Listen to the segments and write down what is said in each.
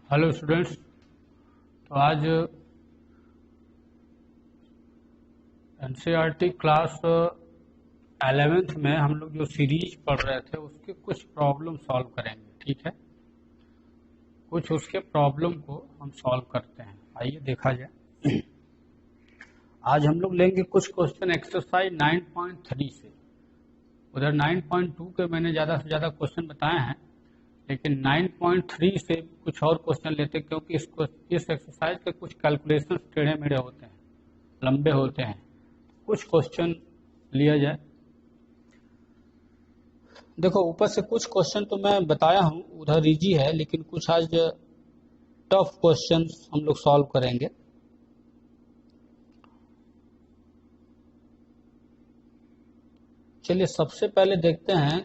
Hello students. तो आज NCERT class 11th में हम लोग जो सीरीज पढ़ रहे थे उसके कुछ प्रॉब्लम सॉल्व करेंगे। ठीक है, कुछ उसके प्रॉब्लम को हम सॉल्व करते हैं। आइए देखा जाए। आज हम लोग लेंगे कुछ क्वेश्चन एक्सरसाइज 9.3 से। उधर 9.2 के मैंने ज़्यादा से ज़्यादा क्वेश्चन बताए हैं, लेकिन 9.3 से कुछ और क्वेश्चन लेते हैं, क्योंकि इस एक्सरसाइज के कुछ कैलकुलेशन टेढ़े मेढ़े होते हैं, लंबे होते हैं। कुछ क्वेश्चन लिया जाए। देखो, ऊपर से कुछ क्वेश्चन तो मैं बताया हूं, उधर इजी है, लेकिन कुछ आज टफ क्वेश्चन हम लोग सॉल्व करेंगे। चलिए सबसे पहले देखते हैं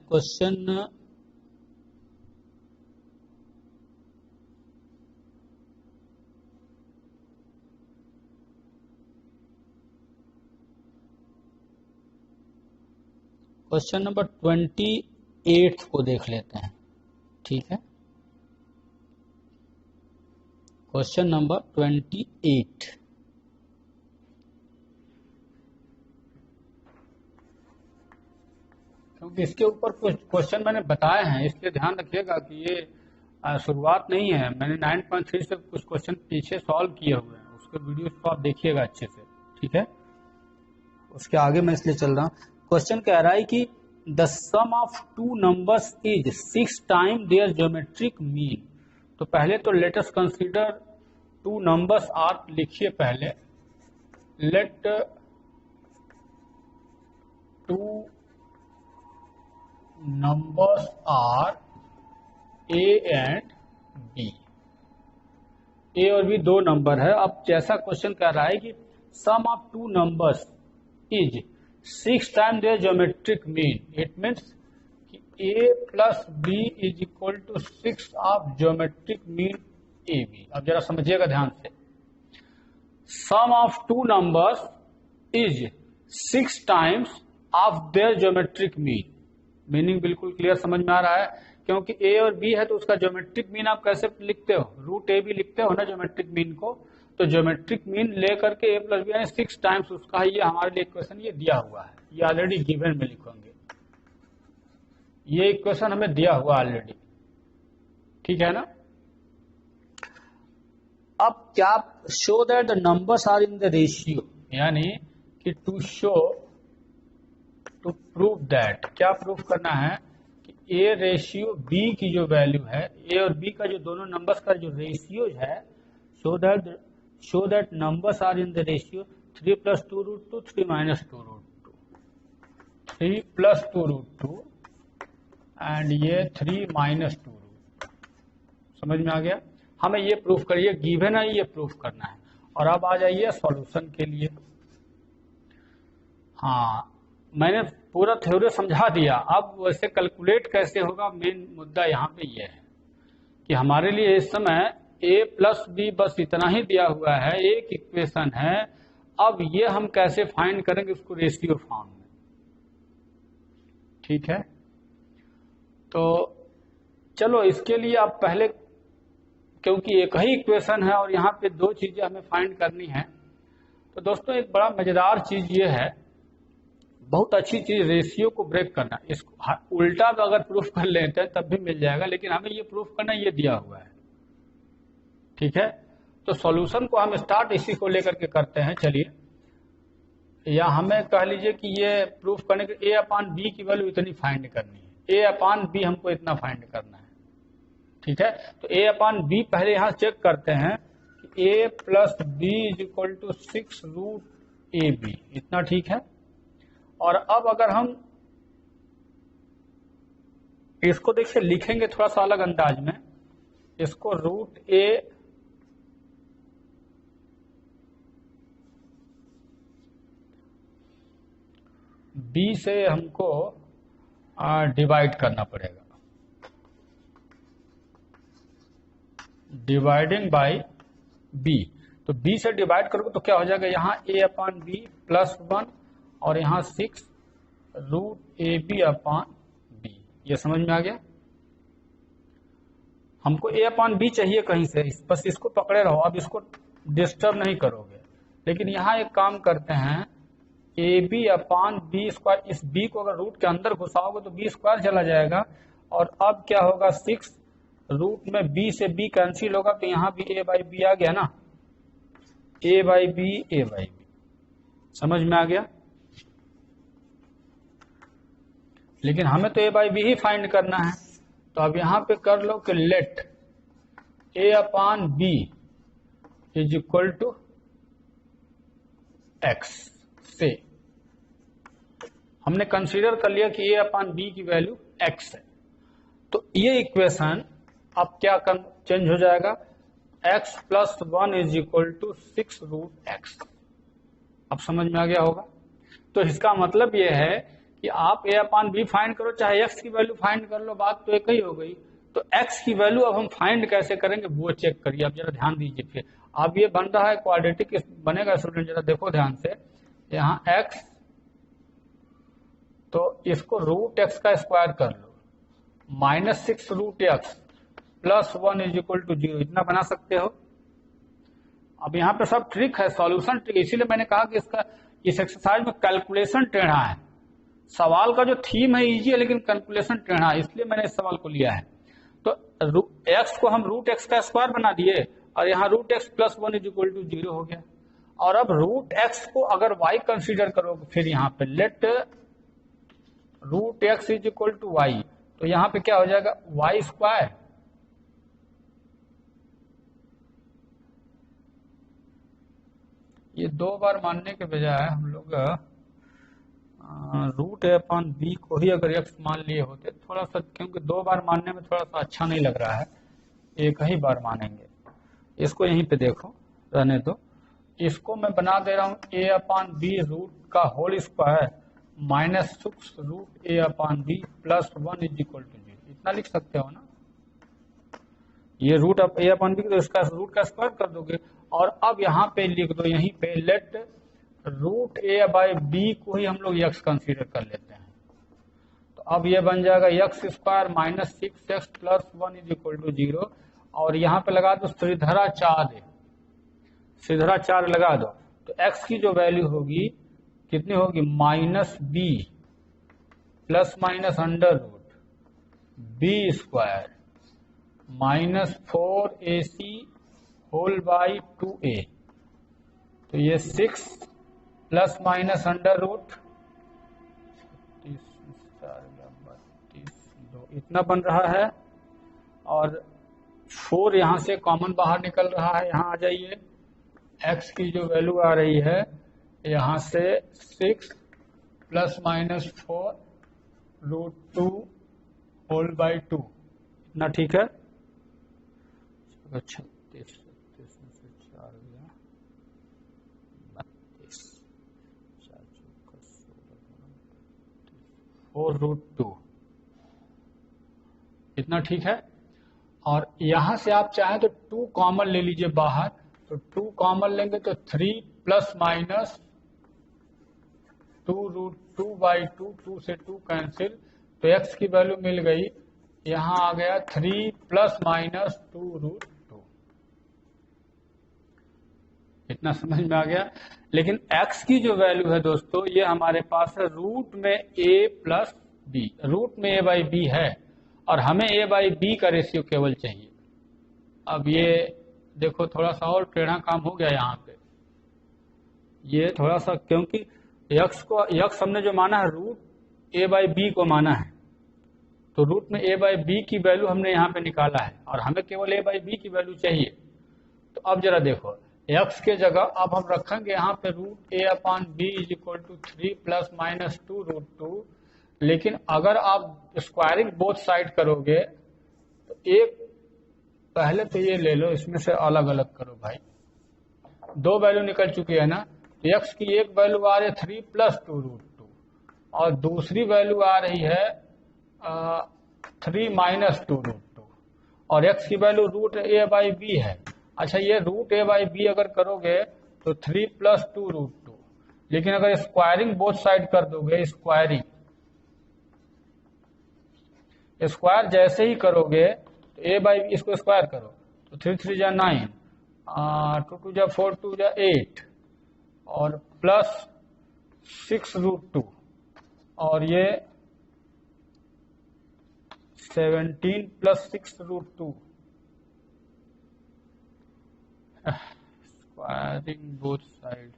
क्वेश्चन नंबर 28 को देख लेते हैं। ठीक है, क्वेश्चन नंबर 28। क्योंकि इसके ऊपर कुछ क्वेश्चन मैंने बताए हैं, इसलिए ध्यान रखिएगा कि ये शुरुआत नहीं है। मैंने 9.3 से कुछ क्वेश्चन पीछे सॉल्व किए हुए हैं, उसके वीडियोस को आप देखिएगा अच्छे से। ठीक है, उसके आगे मैं इसलिए चल रहा हूँ। क्वेश्चन कह रहा है कि the sum of two numbers is 6 time their geometric mean. तो पहले तो let us consider two numbers are, लिखिए पहले let two numbers are A and B. A और बी दो नंबर है। अब जैसा क्वेश्चन कह रहा है कि sum of two numbers is 6 time their geometric mean, it means कि A plus B is equal to 6 of geometric mean A B. अब जरा समझिएगा ध्यान से। Sum of two numbers is 6 times of their geometric mean. Meaning बिल्कुल clear समझ में आ रहा है, क्योंकि ए और बी है तो उसका ज्योमेट्रिक मीन आप कैसे लिखते हो? रूट ए बी लिखते हो ना ज्योमेट्रिक मीन को। तो ज्योमेट्रिक मीन लेकर के ए प्लस बी यानी 6 टाइम्स उसका है। ये हमारे लिए इक्वेशन ये दिया हुआ है, ये ऑलरेडी गिवन में लिखेंगे। ये इक्वेशन हमें दिया हुआ ऑलरेडी। ठीक है ना। अब क्या show that the numbers are in the ratio, यानी कि to show to prove that, क्या प्रूव करना है कि ए रेशियो बी की जो वैल्यू है, ए और बी का जो दोनों नंबर्स का जो रेशियो है, show that numbers are in the ratio 3 + 2√2 3 - 2√2, 3 + 2√2 and ये 3 - 2√2। समझ में आ गया? हमें ये प्रूफ करिए, गिवन है, ये प्रूफ करना है। और अब आ जाइए सॉल्यूशन के लिए। हाँ, मैंने पूरा थ्योरी समझा दिया। अब वैसे कैलकुलेट कैसे होगा, मेन मुद्दा यहाँ पे ये है कि हमारे लिए इस समय a प्लस बी बस इतना ही दिया हुआ है, एक इक्वेशन है। अब ये हम कैसे फाइंड करेंगे उसको रेशियो फॉर्म में। ठीक है, तो चलो इसके लिए आप पहले, क्योंकि एक ही इक्वेशन है और यहाँ पे दो चीजें हमें फाइंड करनी है, तो दोस्तों एक बड़ा मजेदार चीज ये है, बहुत अच्छी चीज रेशियो को ब्रेक करना। इसको उल्टा अगर प्रूफ कर लेते हैं तब भी मिल जाएगा, लेकिन हमें ये प्रूफ करना, ये दिया हुआ है। ठीक है, तो सॉल्यूशन को हम स्टार्ट इसी को लेकर के करते हैं। चलिए, या हमें कह लीजिए कि ये प्रूफ करने के ए अपान बी की वैल्यू इतनी फाइंड करनी है, ए अपान बी हमको इतना फाइंड करना है। ठीक है, तो ए अपान बी पहले यहां चेक करते हैं कि A plus B is equal to 6√ab, इतना ठीक है। और अब अगर हम इसको देखिए लिखेंगे थोड़ा सा अलग अंदाज में, इसको √a बी से हमको डिवाइड करना पड़ेगा, डिवाइडिंग बाय बी। तो बी से डिवाइड करोगे तो क्या हो जाएगा, यहाँ a अपान बी प्लस 1 और यहाँ 6√ab अपान बी। ये समझ में आ गया? हमको ए अपॉन बी चाहिए कहीं से, बस इसको पकड़े रहो, अब इसको डिस्टर्ब नहीं करोगे। लेकिन यहाँ एक काम करते हैं, A B upon B square, इस बी को अगर रूट के अंदर घुसाओगे तो बी स्क्वायर चला जाएगा, और अब क्या होगा 6 रूट में बी से बी कैंसिल होगा, तो यहाँ भी ए बाई बी आ गया ना, A by B A by B, समझ में आ गया। लेकिन हमें तो ए बाई बी ही फाइंड करना है, तो अब यहां पे कर लो कि let A upon B is equal to X से हमने कंसीडर कर लिया कि ए अपॉन बी की वैल्यू एक्स है, तो ये इक्वेशन अब क्या चेंज हो जाएगा, X plus 1 is equal to 6 root X. अब समझ में आ गया होगा। तो इसका मतलब ये है कि आप ए अपॉन बी फाइंड करो चाहे एक्स की वैल्यू फाइंड कर लो, बात तो एक ही हो गई। तो एक्स की वैल्यू अब हम फाइंड कैसे करेंगे वो चेक करिए, अब जरा ध्यान दीजिए। फिर अब ये बन रहा है क्वाड्रेटिक बनेगा स्टूडेंट, जरा देखो ध्यान से, यहाँ एक्स, तो इसको रूट एक्स का स्क्वायर कर लो, -6 root x plus 1 is equal to 0, इतना बना सकते हो। अब यहाँ पे सब ट्रिक है, सॉल्यूशन ट्रिक, इसीलिए मैंने कहा कि इस एक्सरसाइज में कैलकुलेशन टेढ़ा है। सवाल का जो थीम है इजी है, लेकिन कैलकुलेशन टेढ़ा है, इसलिए मैंने इस सवाल को लिया है। तो एक्स को हम रूट एक्स का स्क्वायर बना दिए, और यहाँ root x plus 1 is equal to 0 हो गया। और अब रूट एक्स को अगर वाई कंसीडर करोगे, फिर यहाँ पे let root x is equal to y, तो यहाँ पे क्या हो जाएगा वाई स्क्वायर, ये 2 बार मानने के बजाय हम लोग रूट ए अपॉन बी को ही अगर एक्स मान लिए होते थोड़ा सा, क्योंकि 2 बार मानने में थोड़ा सा अच्छा नहीं लग रहा है, एक ही बार मानेंगे। इसको यहीं पे देखो, रहने दो, इसको मैं बना दे रहा हूं ए अपॉन बी रूट का whole square -6 root A upon B plus 1 is equal to 0, इतना लिख सकते हो ना। ये रूट ए अपॉन बी, तो इसका रूट का स्क्वायर कर दोगे, और अब यहाँ पे लिख दो, यहीं पे let root A by B को ही हम लोग यक्स कंसीडर कर लेते हैं। तो अब ये बन जाएगा x square -6x plus 1 is equal to 0, और यहाँ पे लगा दो श्रीधरा 4 श्रीधरा 4 लगा दो, तो x की जो वैल्यू होगी कितनी होगी, -b plus minus under root B square -4ac whole by 2a, तो ये 6 प्लस माइनस अंडर रूट 32 इतना बन रहा है, और 4 यहां से कॉमन बाहर निकल रहा है, यहां आ जाइए, x की जो वैल्यू आ रही है यहां से 6 plus minus 4 root 2 whole by 2, इतना ठीक है। 36 से 4 गया 32, 4 रूट 2, इतना ठीक है। और यहां से आप चाहें तो 2 कॉमन ले लीजिए बाहर, तो 2 कॉमन लेंगे तो 3 प्लस माइनस 2 रूट 2 बाई 2, 2 से 2 कैंसिल, तो x की वैल्यू मिल गई, यहां आ गया 3 प्लस माइनस 2 रूट 2, इतना समझ में आ गया। लेकिन x की जो वैल्यू है दोस्तों, ये हमारे पास है रूट में a प्लस बी, रूट में a बाई बी है, और हमें a बाई बी का रेशियो केवल चाहिए। अब ये देखो थोड़ा सा और टेढ़ा काम हो गया यहाँ पे, ये थोड़ा सा, क्योंकि यक्स हमने जो माना है रूट ए बाई बी को माना है, तो रूट में ए बाई बी की वैल्यू हमने यहाँ पे निकाला है, और हमें केवल ए बाई बी की वैल्यू चाहिए। तो अब जरा देखो, यक्स के जगह अब हम रखेंगे यहाँ पे root A upon B is equal to 3 plus minus 2 root 2, लेकिन अगर आप स्क्वायरिंग बोथ साइड करोगे तो एक, पहले तो ये ले लो, इसमें से अलग अलग करो भाई, 2 वैल्यू निकल चुकी है ना, तो एक्स की एक वैल्यू आ रही है 3 प्लस 2 रूट 2, और दूसरी वैल्यू आ रही है 3 माइनस 2 रूट 2, और एक्स की value root A by B है। अच्छा, ये रूट ए बाई बी अगर करोगे तो 3 प्लस 2 रूट 2, लेकिन अगर स्क्वायरिंग बोथ साइड कर दोगे, स्क्वायर जैसे ही करोगे तो ए बाई बी इसको स्क्वायर करो तो 3 3 जा 9, 2 2 जा 4, 2 जा 8 और प्लस 6√2 और ये 17 plus 6√2 squaring both side.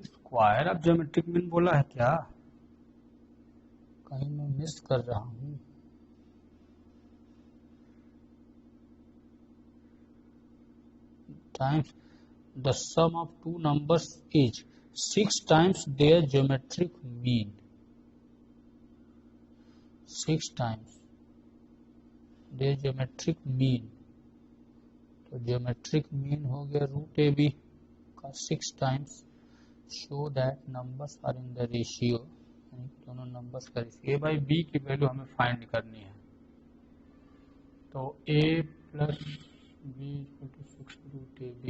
Square अब ज्योमेट्रिक मीन बोला है क्या, कहीं मैं मिस कर रहा हूं। Times the sum of two numbers is 6 times their geometric mean, 6 times their geometric mean, तो ज्योमेट्रिक मीन हो गया रूट ए बी का 6 times. Show that numbers are in the ratio, दोनों नंबर्स का रेशियो। ए बाई बी की value हमें find करनी है, तो A plus B equal to 6√ab,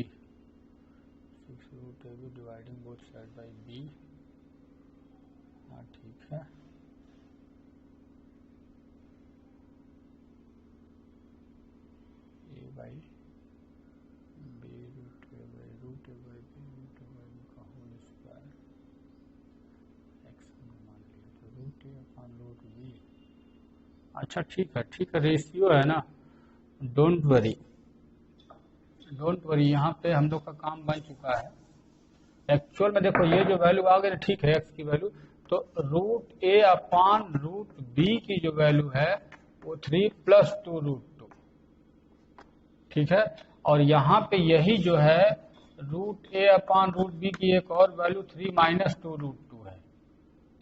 6√ab dividing both side by B. हाँ ठीक है, A by B root A by B root A by B का होल स्क्वायर, एक्स मान लिया तो root A upon root B. अच्छा ठीक है, रेशियो है ना, डोंट वरी, यहाँ पे हम लोग का काम बन चुका है। एक्चुअल में देखो ये जो वैल्यू आ गई ठीक है, एक्स की वैल्यू, तो root A upon root B की जो वैल्यू है वो 3 प्लस 2√2, ठीक है। और यहाँ पे यही जो है root A upon root B की एक और वैल्यू 3 माइनस 2√2 है,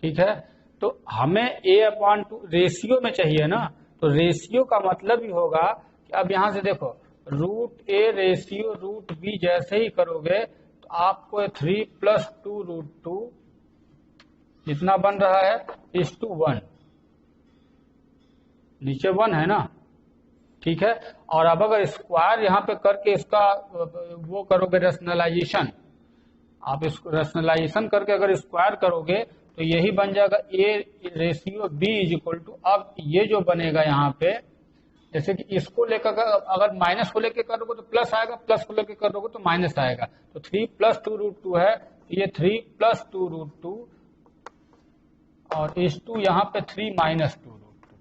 ठीक है। तो हमें ए अपॉन 2 रेशियो में चाहिए ना, तो रेशियो का मतलब ही होगा कि अब यहां से देखो root A ratio root B जैसे ही करोगे तो आपको 3 प्लस 2√2 जितना बन रहा है इस टू 1, नीचे 1 है ना, ठीक है। और अब अगर स्क्वायर यहाँ पे करके इसका वो करोगे रेशनलाइजेशन, आप इसको रेशनलाइजेशन करके अगर स्क्वायर करोगे तो यही बन जाएगा A ratio B is equal to, अब ये जो बनेगा यहाँ पे, जैसे कि इसको लेकर अगर माइनस को लेकर करोगे तो प्लस आएगा, प्लस को लेकर करोगे तो माइनस आएगा, तो 3 प्लस 2√2 है, ये 3 प्लस 2√2 और इस टू यहाँ पे 3 माइनस 2√2,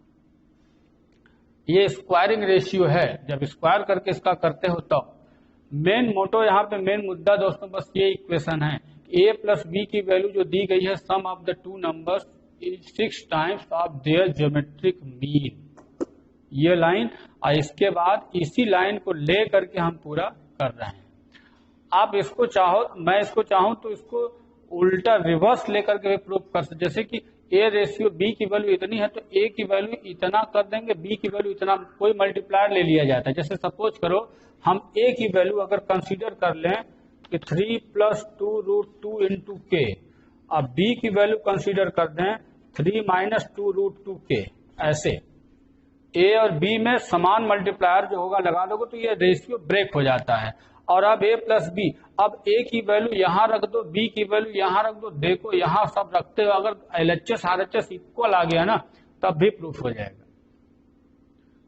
ये स्क्वायरिंग रेशियो है। जब स्क्वायर करके इसका करते हो तो मेन मोटो यहाँ पे मेन मुद्दा दोस्तों बस ये इक्वेशन है, ए प्लस बी की वैल्यू जो दी गई है sum of the two numbers is 6 times of their geometric mean, ये लाइन, और इसके बाद इसी लाइन को ले करके हम पूरा कर रहे हैं। आप इसको चाहो, मैं इसको चाहूं तो इसको उल्टा रिवर्स लेकर के भी प्रूव कर सकते, जैसे कि ए रेशियो बी की वैल्यू इतनी है तो ए की वैल्यू इतना कर देंगे, बी की वैल्यू इतना, कोई मल्टीप्लायर ले लिया जाता है। जैसे सपोज करो हम ए की वैल्यू अगर कंसीडर कर लें कि 3 प्लस 2√2 इंटू के, अब बी की वैल्यू कंसीडर कर दें 3 माइनस 2√2 के, ऐसे ए और बी में समान मल्टीप्लायर जो होगा लगा दोगे तो ये रेशियो ब्रेक हो जाता है। और अब ए प्लस बी, अब ए की वैल्यू यहां रख दो, बी की वैल्यू यहां रख दो, देखो यहां सब रखते हो, अगर एलएचएस आरएचएस इक्वल आ गया ना तब भी प्रूफ हो जाएगा।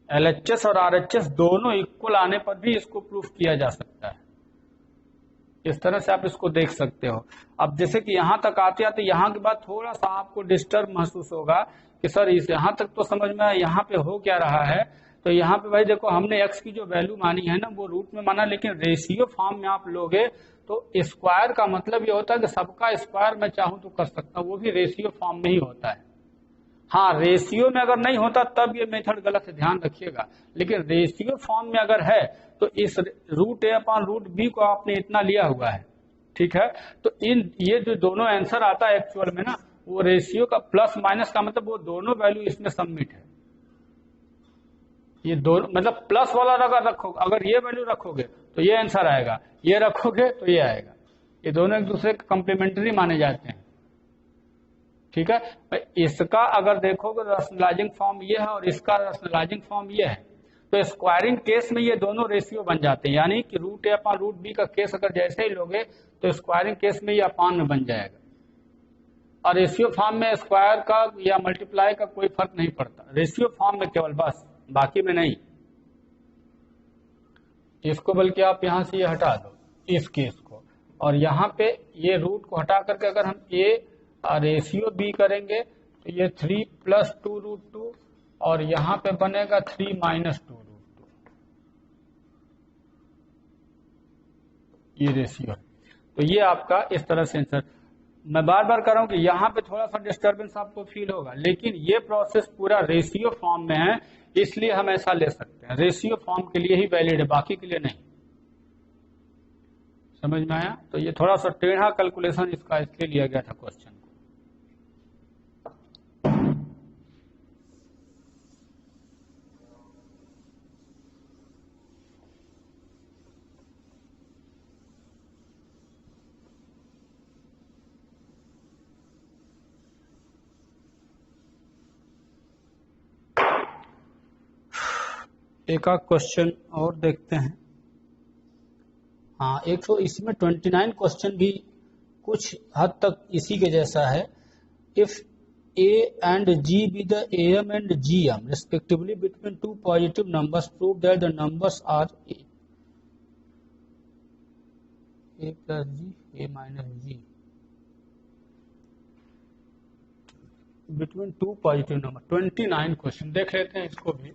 एलएचएस और आरएचएस दोनों इक्वल आने पर भी इसको प्रूफ किया जा सकता है। इस तरह से आप इसको देख सकते हो। अब जैसे कि यहां तक आते आते यहाँ के बाद थोड़ा सा आपको डिस्टर्ब महसूस होगा कि सर इस यहाँ तक तो समझ में यहाँ पे हो क्या रहा है, तो यहाँ पे भाई देखो हमने x की जो वैल्यू मानी है ना वो रूट में माना, लेकिन रेशियो फॉर्म में आप लोगे तो स्क्वायर का मतलब ये होता है कि सबका स्क्वायर मैं चाहूं तो कर सकता हूं, वो भी रेशियो फॉर्म में ही होता है। हाँ, रेशियो में अगर नहीं होता तब ये मेथड गलत है, ध्यान रखिएगा, लेकिन रेशियो फॉर्म में अगर है तो इस root A upon root B को आपने इतना लिया हुआ है, ठीक है। तो इन ये जो दोनों आंसर आता है एक्चुअल में ना, वो रेशियो का प्लस माइनस का मतलब वो दोनों वैल्यू इसमें सबमिट है। ये दोनों मतलब प्लस वाला अगर रखोगे, अगर ये वैल्यू रखोगे तो ये आंसर आएगा, ये रखोगे तो ये आएगा, ये दोनों एक दूसरे के कंप्लीमेंट्री माने जाते हैं, ठीक है। इसका अगर देखोगे रैशनलाइजिंग फॉर्म ये है और इसका रैशनलाइजिंग फॉर्म ये है, तो स्क्वायरिंग केस में ये दोनों रेशियो बन जाते हैं, यानी कि root A upon root B का केस अगर जैसे ही लोगे तो स्क्वायरिंग केस में ये अपान में बन जाएगा, और रेशियो फॉर्म में स्क्वायर का या मल्टीप्लाई का कोई फर्क नहीं पड़ता, रेशियो फॉर्म में केवल, बस बाकी में नहीं। इसको बल्कि आप यहां से ये हटा दो इस केस को, और यहाँ पे ये रूट को हटा करके अगर हम ए रेशियो बी करेंगे तो ये 3 + 2√2 और यहाँ पे बनेगा 3 - 2√2, ये रेशियो है। तो ये आपका इस तरह से आंसर। मैं बार बार कर रहा हूं कि यहाँ पे थोड़ा सा डिस्टर्बेंस आपको फील होगा, लेकिन ये प्रोसेस पूरा रेशियो फॉर्म में है, इसलिए हम ऐसा ले सकते हैं, रेशियो फॉर्म के लिए ही वैलिड है, बाकी के लिए नहीं। समझ में आया? तो ये थोड़ा सा टेढ़ा कैलकुलेशन इसका इसलिए लिया गया था क्वेश्चन को। एक आध क्वेश्चन और देखते हैं। हाँ, एक तो इसमें 29 क्वेश्चन भी कुछ हद तक इसी के जैसा है। If A and G be the AM and GM respectively between two positive numbers, prove that the numbers are A plus G, A minus G between two positive numbers। 29 question देख लेते हैं इसको भी।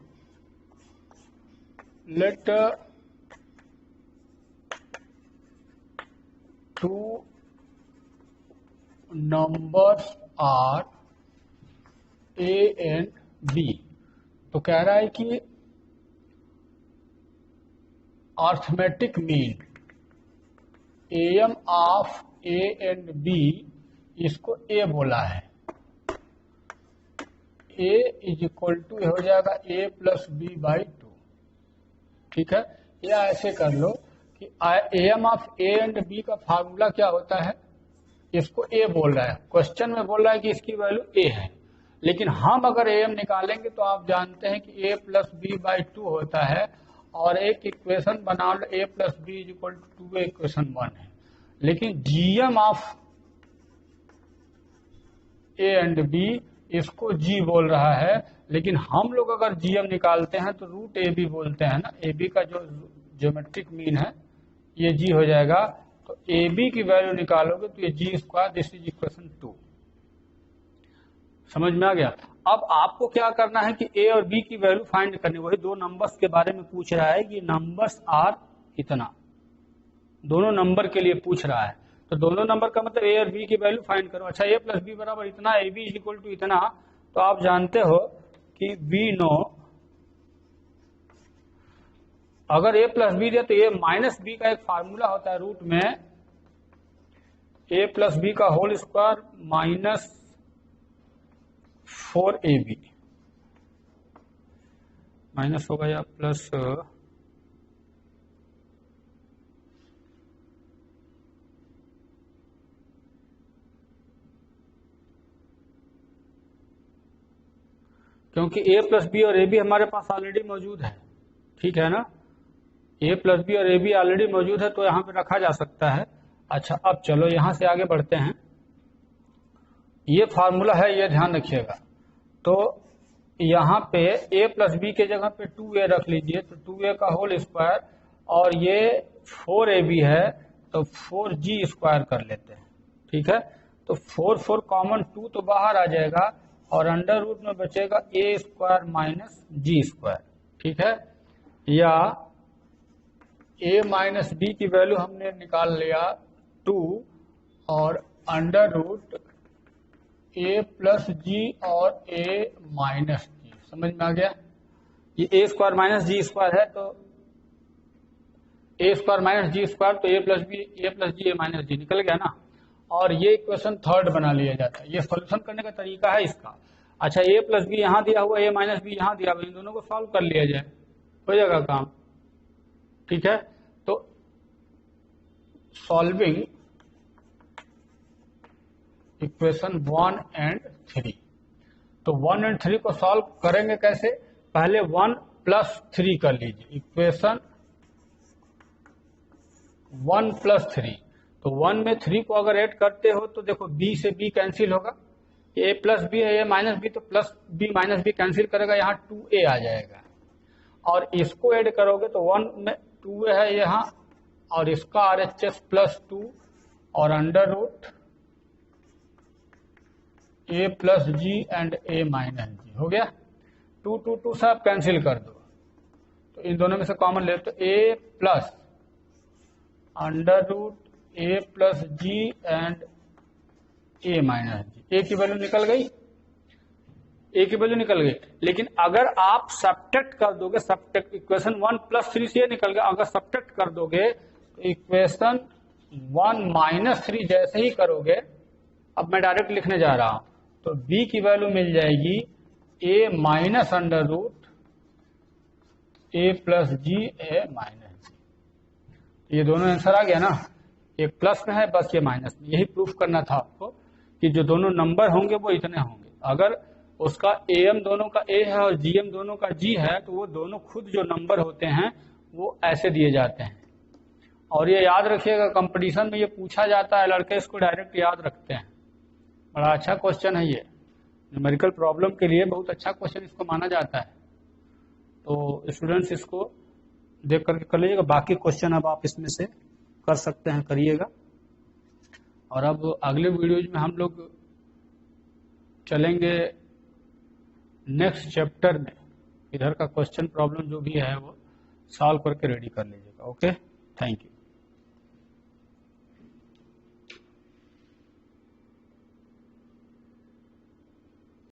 Let two numbers are A and B। तो कह रहा है कि arithmetic mean AM of A and B, इसको A बोला है। A = हो जाएगा A + B/2, ठीक है। या ऐसे कर लो कि AM of A and B का फार्मूला क्या होता है, इसको A बोल रहा है, क्वेश्चन में बोल रहा है कि इसकी वैल्यू A है, लेकिन हम अगर AM निकालेंगे तो आप जानते हैं कि A + B/2 होता है, और एक इक्वेशन बना लो A + B = 2, इक्वेशन 1 है। लेकिन GM of A and B इसको G बोल रहा है, लेकिन हम लोग अगर GM निकालते हैं तो रूट AB बोलते हैं ना, AB का जो ज्योमेट्रिक मीन है ये G हो जाएगा। तो AB की वैल्यू निकालोगे तो ये G², दिस इज इक्वेशन 2। समझ में आ गया? अब आपको क्या करना है कि A और B की वैल्यू फाइंड करनी, वही दो नंबर्स के बारे में पूछ रहा है कि नंबर्स आर इतना, दोनों नंबर के लिए पूछ रहा है। तो दोनों नंबर का मतलब A और B की वैल्यू फाइंड करो। अच्छा, A + B बराबर इतना, AB = इतना, तो आप जानते हो कि B नो, अगर A + B दे तो A - B का एक फार्मूला होता है रूट में, A + B का होल स्क्वायर -4AB माइनस होगा या प्लस, क्योंकि A + B और AB हमारे पास ऑलरेडी मौजूद है, ठीक है ना। A + B और AB ऑलरेडी मौजूद है तो यहां पे रखा जा सकता है। अच्छा, अब चलो यहां से आगे बढ़ते हैं। ये फार्मूला है, ये ध्यान रखिएगा। तो यहाँ पे A + B के जगह पे 2A रख लीजिए, तो 2A का होल स्क्वायर, और ये 4AB है तो 4G² कर लेते हैं, ठीक है। तो 4 कॉमन, 2 तो बाहर आ जाएगा, और अंडर रूट में बचेगा A² - G², ठीक है। या A - B की वैल्यू हमने निकाल लिया 2, और अंडर रूट A + G और A - G, समझ में आ गया। ये A² - G² है, तो A² - G², तो A + B, A + G, A - G निकल गया ना। और ये इक्वेशन 3 बना लिया जाता है। ये सॉल्यूशन करने का तरीका है इसका। अच्छा, A + B यहां दिया हुआ, A - B यहां दिया हुआ, इन दोनों को सॉल्व कर लिया जाए, हो जाएगा काम, ठीक है। तो सॉल्विंग इक्वेशन 1 और 3, तो 1 और 3 को सॉल्व करेंगे कैसे? पहले 1 +3 कर लीजिए, इक्वेशन 1 + 3। तो 1 में 3 को अगर ऐड करते हो तो देखो b से b कैंसिल होगा, a + b है, a - b, तो +b - b कैंसिल करेगा, यहाँ 2a आ जाएगा। और इसको ऐड करोगे तो 1 में 2a है यहाँ, और इसका RHS +2 और √ a + g and a - g हो गया। 2 2 2 सब कैंसिल कर दो, तो इन दोनों में से कॉमन ले तो a + √ a + g and a - g, a की वैल्यू निकल गई, a की वैल्यू निकल गई। लेकिन अगर आप सब्ट्रैक्ट कर दोगे, सब्ट्रैक्ट इक्वेशन 1 + 3 से निकल गया, अगर सब्ट्रैक्ट कर दोगे तो इक्वेशन 1 - 3 जैसे ही करोगे, अब मैं डायरेक्ट लिखने जा रहा हूं, तो b की वैल्यू मिल जाएगी a - √ a + g a - g। ये दोनों आंसर आ गया ना, एक प्लस में है बस, ये माइनस में। यही प्रूफ करना था आपको कि जो दोनों नंबर होंगे वो इतने होंगे। अगर उसका am दोनों का a है और gm दोनों का g है, तो वो दोनों खुद जो नंबर होते हैं वो ऐसे दिए जाते हैं। और ये याद रखिएगा, कंपटीशन में ये पूछा जाता है, लड़के इसको डायरेक्ट याद रखते हैं। बड़ा अच्छा क्वेश्चन है ये, न्यूमेरिकल प्रॉब्लम के लिए बहुत अच्छा क्वेश्चन इसको माना जाता है। तो स्टूडेंट्स इसको देख करके कर लीजिएगा, बाकी क्वेश्चन अब आप इसमें से कर सकते हैं, करिएगा। और अब अगले वीडियोज में हम लोग चलेंगे नेक्स्ट चैप्टर में, इधर का क्वेश्चन प्रॉब्लम जो भी है वो सॉल्व करके रेडी कर लीजिएगा। Okay, thank you.